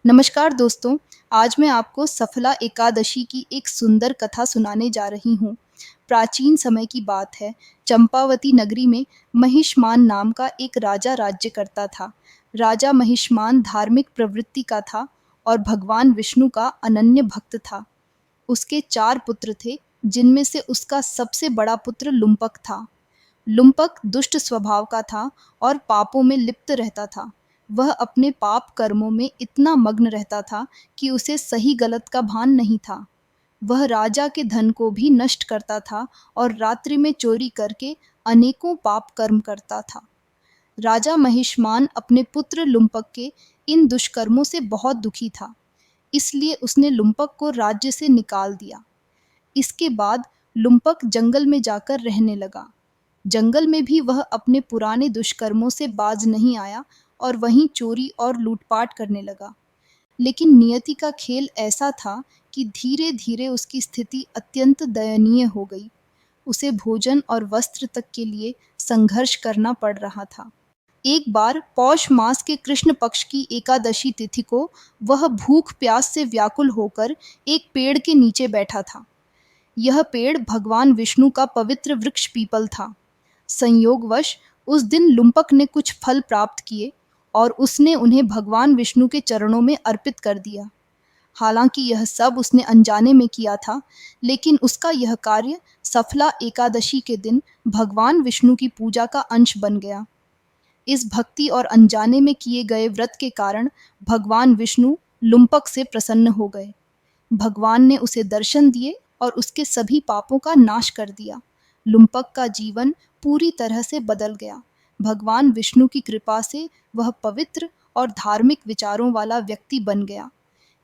नमस्कार दोस्तों, आज मैं आपको सफला एकादशी की एक सुंदर कथा सुनाने जा रही हूँ। प्राचीन समय की बात है, चंपावती नगरी में महिष्मान नाम का एक राजा राज्य करता था। राजा महिष्मान धार्मिक प्रवृत्ति का था और भगवान विष्णु का अनन्य भक्त था। उसके 4 पुत्र थे, जिनमें से उसका सबसे बड़ा पुत्र लुम्पक था। लुम्पक दुष्ट स्वभाव का था और पापों में लिप्त रहता था। वह अपने पाप कर्मों में इतना मग्न रहता था कि उसे सही गलत का भान नहीं था। वह राजा के धन को भी नष्ट करता था और रात्रि में चोरी करके अनेकों पाप कर्म करता था। राजा महिष्मान अपने पुत्र लुम्पक के इन दुष्कर्मों से बहुत दुखी था, इसलिए उसने लुम्पक को राज्य से निकाल दिया। इसके बाद लुम्पक जंगल में जाकर रहने लगा। जंगल में भी वह अपने पुराने दुष्कर्मों से बाज नहीं आया और वहीं चोरी और लूटपाट करने लगा। लेकिन नियति का खेल ऐसा था कि धीरे-धीरे उसकी स्थिति अत्यंत दयनीय हो गई। उसे भोजन और वस्त्र तक के लिए संघर्ष करना पड़ रहा था। एक बार पौष मास के कृष्ण पक्ष की एकादशी तिथि को वह भूख प्यास से व्याकुल होकर एक पेड़ के नीचे बैठा था। यह पेड़ भगवान विष्णु का पवित्र वृक्ष पीपल था। संयोगवश उस दिन लुम्पक ने कुछ फल प्राप्त किए और उसने उन्हें भगवान विष्णु के चरणों में अर्पित कर दिया। हालांकि यह सब उसने अनजाने में किया था, लेकिन उसका यह कार्य सफला एकादशी के दिन भगवान विष्णु की पूजा का अंश बन गया। इस भक्ति और अनजाने में किए गए व्रत के कारण भगवान विष्णु लुम्पक से प्रसन्न हो गए। भगवान ने उसे दर्शन दिए और उसके सभी पापों का नाश कर दिया। लुम्पक का जीवन पूरी तरह से बदल गया। भगवान विष्णु की कृपा से वह पवित्र और धार्मिक विचारों वाला व्यक्ति बन गया।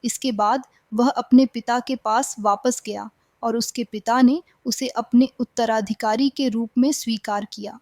इसके बाद वह अपने पिता के पास वापस गया और उसके पिता ने उसे अपने उत्तराधिकारी के रूप में स्वीकार किया।